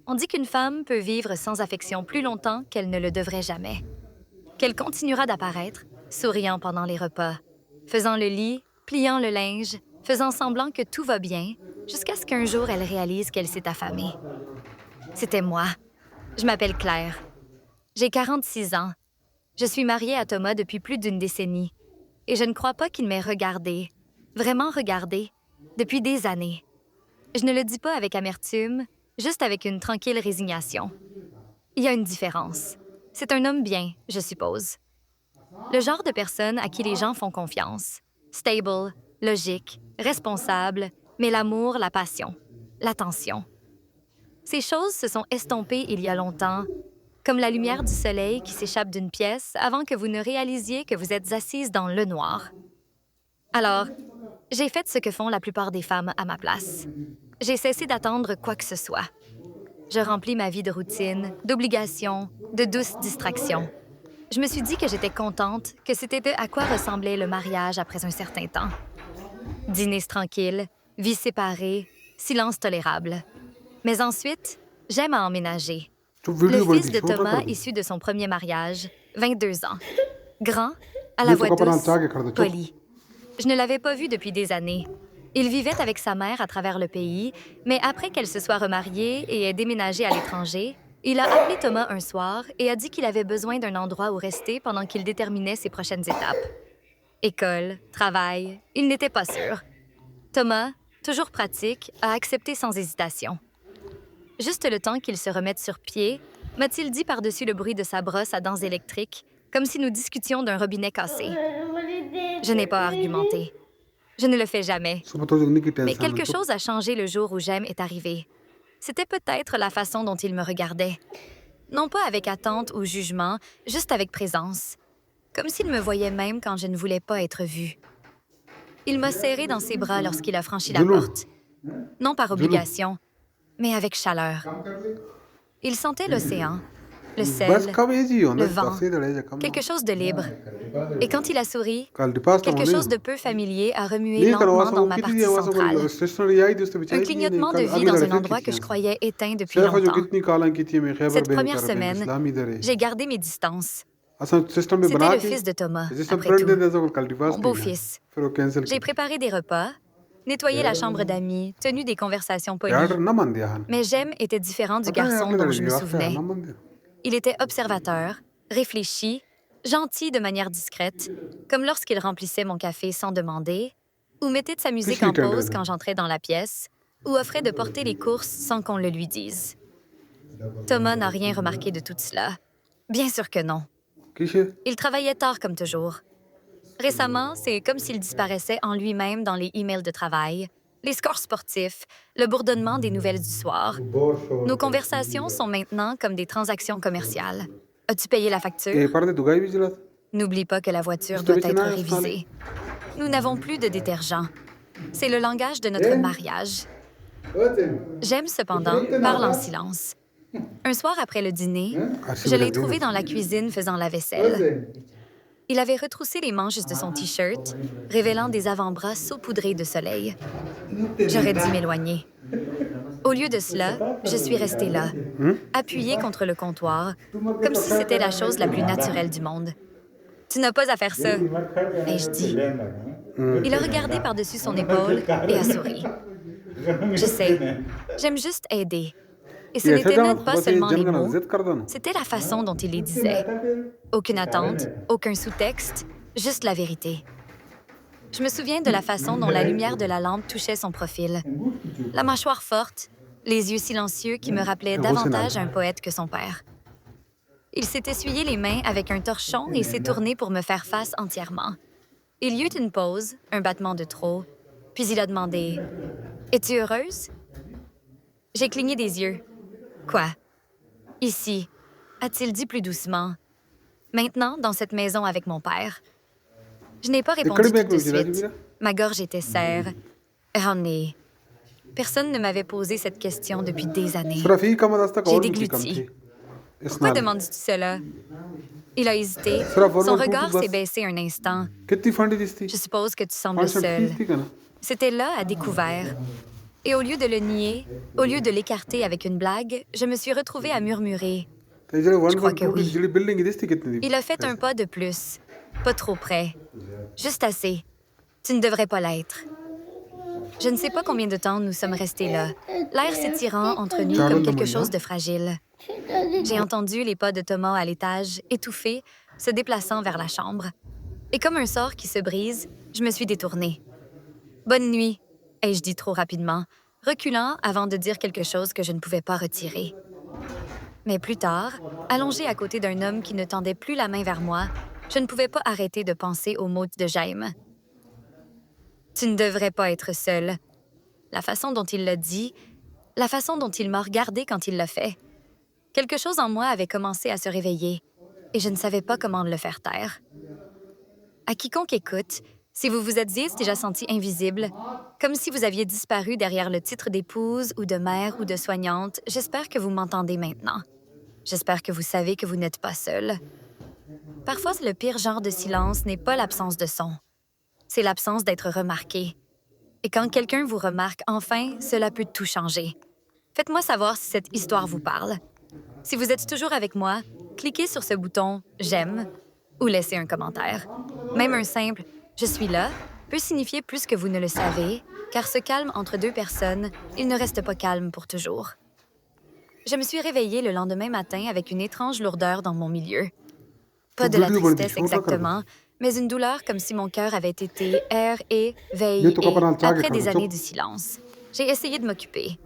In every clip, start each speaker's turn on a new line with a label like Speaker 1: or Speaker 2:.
Speaker 1: On dit qu'une femme peut vivre sans affection plus longtemps qu'elle ne le devrait jamais. Qu'elle continuera d'apparaître, souriant pendant les repas, faisant le lit, pliant le linge, faisant semblant que tout va bien, jusqu'à ce qu'un jour elle réalise qu'elle s'est affamée. C'était moi. Je m'appelle Claire. J'ai 46 ans. Je suis mariée à Thomas depuis plus d'une décennie. Et je ne crois pas qu'il m'ait regardée, vraiment regardée, depuis des années. Je ne le dis pas avec amertume, juste avec une tranquille résignation. Il y a une différence. C'est un homme bien, je suppose. Le genre de personne à qui les gens font confiance. Stable, logique, responsable, mais l'amour, la passion, l'attention. Ces choses se sont estompées il y a longtemps, comme la lumière du soleil qui s'échappe d'une pièce avant que vous ne réalisiez que vous êtes assise dans le noir. Alors, j'ai fait ce que font la plupart des femmes à ma place. J'ai cessé d'attendre quoi que ce soit. Je remplis ma vie de routine, d'obligations, de douces distractions. Je me suis dit que j'étais contente, que c'était à quoi ressemblait le mariage après un certain temps. Dîners tranquilles, vie séparée, silence tolérable. Mais ensuite, j'aime à emménager. Le fils de Thomas, issu de son premier mariage, 22 ans. Grand, à la voix douce, poli. Je ne l'avais pas vu depuis des années. Il vivait avec sa mère à travers le pays, mais après qu'elle se soit remariée et ait déménagé à l'étranger, il a appelé Thomas un soir et a dit qu'il avait besoin d'un endroit où rester pendant qu'il déterminait ses prochaines étapes. École, travail, il n'était pas sûr. Thomas, toujours pratique, a accepté sans hésitation. Juste le temps qu'il se remette sur pied, m'a-t-il dit par-dessus le bruit de sa brosse à dents électriques, comme si nous discutions d'un robinet cassé. Je n'ai pas argumenté. Je ne le fais jamais. Mais quelque chose a changé le jour où Jem est arrivé. C'était peut-être la façon dont il me regardait. Non pas avec attente ou jugement, juste avec présence. Comme s'il me voyait même quand je ne voulais pas être vue. Il m'a serré dans ses bras lorsqu'il a franchi la porte. Non par obligation, mais avec chaleur. Il sentait l'océan, le sel, le vent, quelque chose de libre. Et quand il a souri, quelque chose de peu familier a remué lentement dans ma partie centrale. Un clignotement de vie dans un endroit que je croyais éteint depuis longtemps. Cette première semaine, j'ai gardé mes distances. C'était le fils de Thomas, après tout. Mon beau-fils. J'ai préparé des repas, nettoyé la chambre d'amis, tenu des conversations polies. Mais Jem était différent du garçon dont je me souvenais. Il était observateur, réfléchi, gentil de manière discrète, comme lorsqu'il remplissait mon café sans demander, ou mettait de sa musique en pause quand j'entrais dans la pièce, ou offrait de porter les courses sans qu'on le lui dise. Thomas n'a rien remarqué de tout cela. Bien sûr que non. Il travaillait tard comme toujours. Récemment, c'est comme s'il disparaissait en lui-même dans les emails de travail, les scores sportifs, le bourdonnement des nouvelles du soir. Nos conversations sont maintenant comme des transactions commerciales. As-tu payé la facture? N'oublie pas que la voiture doit être révisée. Nous n'avons plus de détergent. C'est le langage de notre mariage. J'aime cependant parle en silence. Un soir après le dîner, je l'ai trouvé dans la cuisine faisant la vaisselle. Il avait retroussé les manches de son T-shirt, révélant des avant-bras saupoudrés de soleil. J'aurais dû m'éloigner. Au lieu de cela, je suis restée là, appuyée contre le comptoir, comme si c'était la chose la plus naturelle du monde. « Tu n'as pas à faire ça, » ai-je dit. Il a regardé par-dessus son épaule et a souri. Je sais, j'aime juste aider. Et ce n'était même pas seulement les mots, c'était la façon dont il les disait. Aucune attente, aucun sous-texte, juste la vérité. Je me souviens de la façon dont la lumière de la lampe touchait son profil. La mâchoire forte, les yeux silencieux qui me rappelaient davantage un poète que son père. Il s'est essuyé les mains avec un torchon et s'est tourné pour me faire face entièrement. Il y eut une pause, un battement de trop, puis il a demandé « Es-tu heureuse? » J'ai cligné des yeux. « Quoi? Ici, » a-t-il dit plus doucement. Maintenant, dans cette maison avec mon père. Je n'ai pas répondu tout de suite. Ma gorge était serre. René. Personne ne m'avait posé cette question depuis des années. J'ai dégluti. Pourquoi demandes-tu cela? Il a hésité. Son regard s'est baissé un instant. Je suppose que tu sembles seul. C'était là, à découvert. Et au lieu de le nier, au lieu de l'écarter avec une blague, je me suis retrouvée à murmurer. Je crois que oui. Il a fait un pas de plus. Pas trop près. Juste assez. Tu ne devrais pas l'être. Je ne sais pas combien de temps nous sommes restés là, l'air s'étirant entre nous comme quelque chose de fragile. J'ai entendu les pas de Thomas à l'étage, étouffés, se déplaçant vers la chambre. Et comme un sort qui se brise, je me suis détournée. « Bonne nuit », ai-je dit trop rapidement, reculant avant de dire quelque chose que je ne pouvais pas retirer. Mais plus tard, allongée à côté d'un homme qui ne tendait plus la main vers moi, je ne pouvais pas arrêter de penser aux mots de Jaime. « Tu ne devrais pas être seule. » La façon dont il l'a dit, la façon dont il m'a regardée quand il l'a fait. Quelque chose en moi avait commencé à se réveiller, et je ne savais pas comment le faire taire. À quiconque écoute, si vous vous êtes déjà senti invisible, comme si vous aviez disparu derrière le titre d'épouse ou de mère ou de soignante, j'espère que vous m'entendez maintenant. J'espère que vous savez que vous n'êtes pas seul. Parfois, le pire genre de silence n'est pas l'absence de son. C'est l'absence d'être remarqué. Et quand quelqu'un vous remarque enfin, cela peut tout changer. Faites-moi savoir si cette histoire vous parle. Si vous êtes toujours avec moi, cliquez sur ce bouton « J'aime » ou laissez un commentaire. Même un simple « Je suis là » peut signifier plus que vous ne le savez, car ce calme entre deux personnes, il ne reste pas calme pour toujours. Je me suis réveillée le lendemain matin avec une étrange lourdeur dans mon milieu. Pas de la tristesse exactement, mais une douleur comme si mon cœur avait été éveillé après des années de silence. J'ai essayé de m'occuper.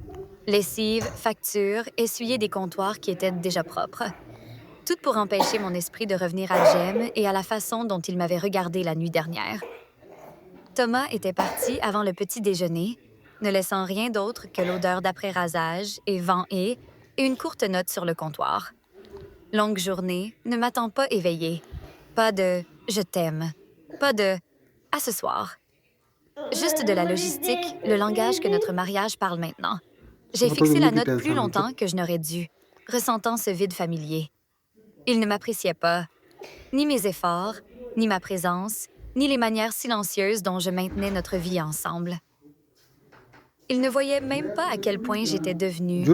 Speaker 1: Lessive, facture, essuyer des comptoirs qui étaient déjà propres. Tout pour empêcher mon esprit de revenir à Jem et à la façon dont il m'avait regardé la nuit dernière. Thomas était parti avant le petit déjeuner, ne laissant rien d'autre que l'odeur d'après-rasage et vent et une courte note sur le comptoir. Longue journée, ne m'attends pas éveillée. Pas de « je t'aime ». Pas de « à ce soir ». Juste de la logistique, le langage que notre mariage parle maintenant. J'ai fixé la note plus longtemps que je n'aurais dû, ressentant ce vide familier. Il ne m'appréciait pas, ni mes efforts, ni ma présence, ni les manières silencieuses dont je maintenais notre vie ensemble. Il ne voyait même pas à quel point j'étais devenue,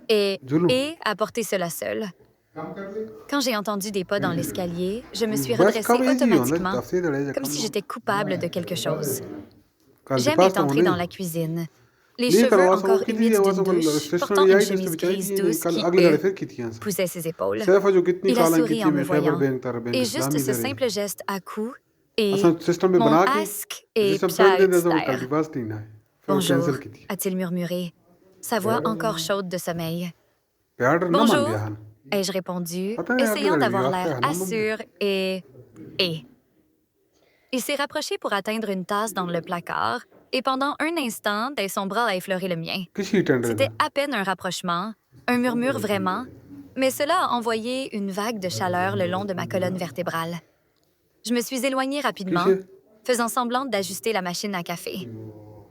Speaker 1: et apporter cela seul. Quand j'ai entendu des pas dans l'escalier, je me suis redressée automatiquement, comme si j'étais coupable de quelque chose. Jem est entré dans la cuisine, les cheveux encore humides d'une douche, portant une chemise grise douce qui, poussait ses épaules. Il a souri en me voyant, et juste ce simple geste à coup et mon ask et p'chaïtster. Bonjour, a-t-il murmuré, sa voix encore chaude de sommeil. Bonjour, ai-je répondu, essayant d'avoir l'air assure et... Il s'est rapproché pour atteindre une tasse dans le placard, et pendant un instant, son bras a effleuré le mien. C'était à peine un rapprochement, un murmure vraiment, mais cela a envoyé une vague de chaleur le long de ma colonne vertébrale. Je me suis éloignée rapidement, faisant semblant d'ajuster la machine à café.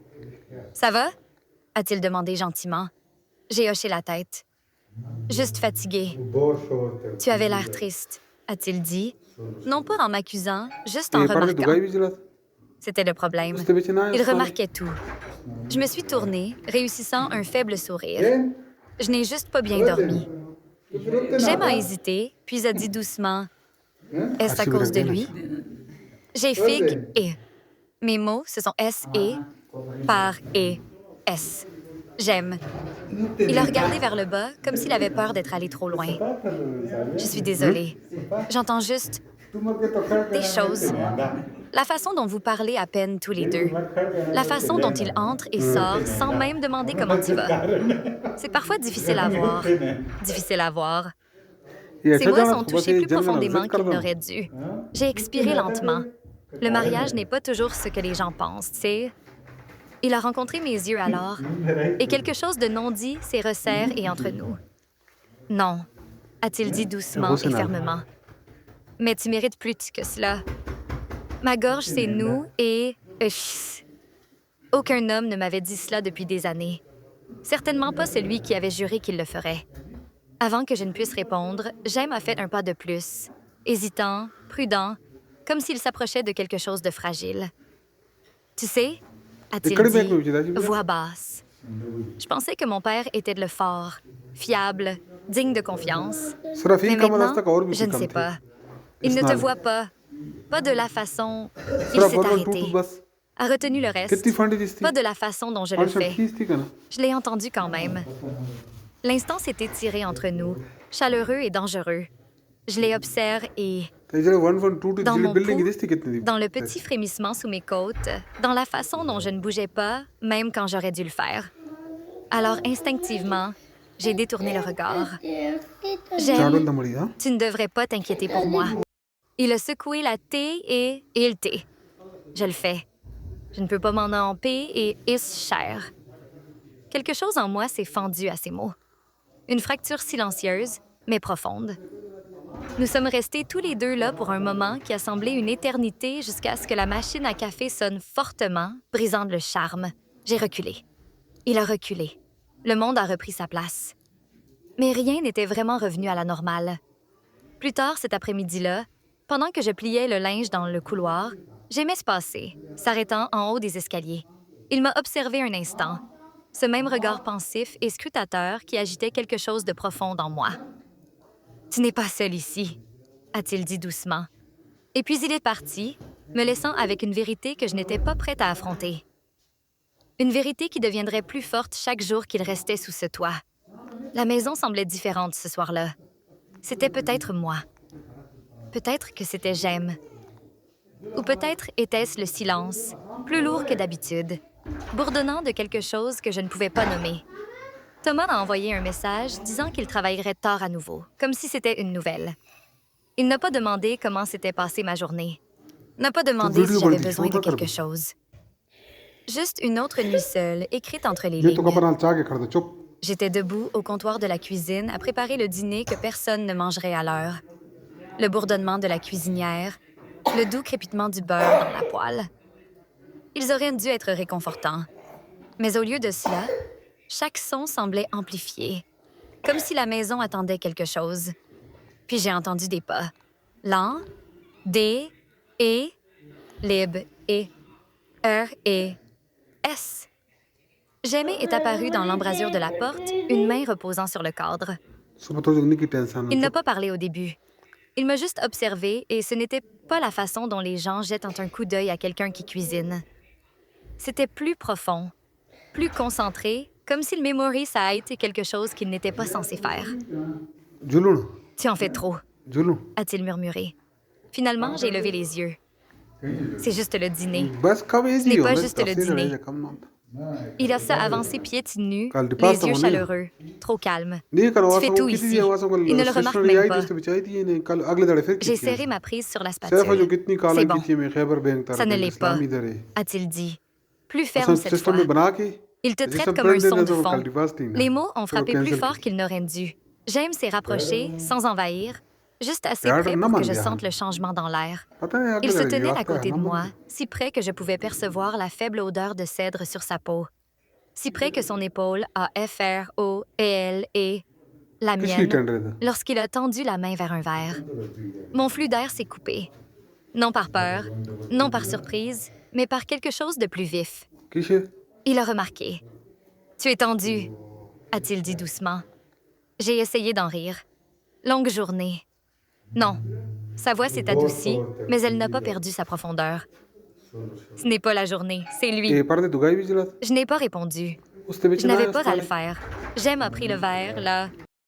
Speaker 1: « Ça va? » a-t-il demandé gentiment. J'ai hoché la tête. « Juste fatiguée. »« Tu avais l'air triste, » a-t-il dit, non pas en m'accusant, juste en remarquant. C'était le problème. Il remarquait tout. Je me suis tournée, réussissant un faible sourire. Je n'ai juste pas bien dormi. Jem a hésité, puis a dit doucement « Est-ce à cause de lui? » J'ai figue et. Mes mots, ce sont S et par et S. J'aime. Il a regardé vers le bas, comme s'il avait peur d'être allé trop loin. Je suis désolée. J'entends juste des choses. La façon dont vous parlez à peine tous les deux. La façon dont il entre et sort sans même demander comment tu vas. C'est parfois difficile à voir. Difficile à voir. Ses mots sont touchés plus profondément qu'ils n'auraient dû. J'ai expiré lentement. Le mariage n'est pas toujours ce que les gens pensent, tu sais. Il a rencontré mes yeux alors, et quelque chose de non-dit s'est resserré entre nous. « Non », a-t-il dit doucement et fermement. « Mais tu mérites plus que cela. Ma gorge, c'est nous et... Aucun homme ne m'avait dit cela depuis des années. Certainement pas celui qui avait juré qu'il le ferait. Avant que je ne puisse répondre, Jem a fait un pas de plus, hésitant, prudent, comme s'il s'approchait de quelque chose de fragile. « Tu sais, a-t-il dit, voix basse. Je pensais que mon père était le fort, fiable, digne de confiance. Mais maintenant, je ne sais pas. Il ne te voit pas. Pas de la façon... Il s'est arrêté. A retenu le reste. Pas de la façon dont je le fais. Je l'ai entendu quand même. L'instant s'est étiré entre nous, chaleureux et dangereux. Je les observe et... Dans mon pouls, dans le petit frémissement sous mes côtes, dans la façon dont je ne bougeais pas, même quand j'aurais dû le faire. Alors, instinctivement, j'ai détourné le regard. J'aime. Tu ne devrais pas t'inquiéter pour moi. Il a secoué la thé et il thé. Je le fais. Je ne peux pas m'en emper et is cher. Quelque chose en moi s'est fendu à ces mots. Une fracture silencieuse, mais profonde. Nous sommes restés tous les deux là pour un moment qui a semblé une éternité jusqu'à ce que la machine à café sonne fortement, brisant le charme. J'ai reculé. Il a reculé. Le monde a repris sa place. Mais rien n'était vraiment revenu à la normale. Plus tard cet après-midi-là, pendant que je pliais le linge dans le couloir, j'aimais se passer, s'arrêtant en haut des escaliers. Il m'a observé un instant, ce même regard pensif et scrutateur qui agitait quelque chose de profond en moi. « Tu n'es pas seul ici », a-t-il dit doucement. Et puis il est parti, me laissant avec une vérité que je n'étais pas prête à affronter. Une vérité qui deviendrait plus forte chaque jour qu'il restait sous ce toit. La maison semblait différente ce soir-là. C'était peut-être moi. Peut-être que c'était j'aime. Ou peut-être était-ce le silence, plus lourd que d'habitude, bourdonnant de quelque chose que je ne pouvais pas nommer. Thomas a envoyé un message disant qu'il travaillerait tard à nouveau, comme si c'était une nouvelle. Il n'a pas demandé comment s'était passée ma journée. N'a pas demandé si j'avais besoin de quelque chose. Juste une autre nuit seule, écrite entre les lignes. J'étais debout au comptoir de la cuisine à préparer le dîner que personne ne mangerait à l'heure. Le bourdonnement de la cuisinière, le doux crépitement du beurre dans la poêle. Ils auraient dû être réconfortants. Mais au lieu de cela, chaque son semblait amplifié, comme si la maison attendait quelque chose. Puis j'ai entendu des pas. Lents, D, E, lib, E, R, E, S. Jamais est apparu dans l'embrasure de la porte une main reposant sur le cadre. Il n'a pas parlé au début. Il m'a juste observé et ce n'était pas la façon dont les gens jettent un coup d'œil à quelqu'un qui cuisine. C'était plus profond, plus concentré, comme s'il mémorise à être quelque chose qu'il n'était pas censé faire. « Tu en fais trop », a-t-il murmuré. Finalement, j'ai levé les yeux. C'est juste le dîner. Ce n'est pas juste le dîner. Il a ça avancé pieds nus, les yeux chaleureux, trop calme. Tu fais tout ici. Il ne le remarque même pas. J'ai serré ma prise sur la spatule. C'est bon. Ça ne l'est pas, a-t-il dit. Plus ferme cette fois. Il te traite comme un son de fond. Les mots ont frappé plus fort qu'ils n'auraient dû. James s'est rapproché, sans envahir, juste assez près pour que je sente le changement dans l'air. Il se tenait à côté de moi, si près que je pouvais percevoir la faible odeur de cèdre sur sa peau. Si près que son épaule a F-R-O-E-L-E, la mienne, lorsqu'il a tendu la main vers un verre. Mon flux d'air s'est coupé. Non par peur, non par surprise, mais par quelque chose de plus vif. Il a remarqué. « Tu es tendu », a-t-il dit doucement. J'ai essayé d'en rire. Longue journée. Non, sa voix s'est adoucie, mais elle n'a pas perdu sa profondeur. Ce n'est pas la journée, c'est lui. Je n'ai pas répondu. Je n'avais pas à le faire. J'aime a pris le verre, là.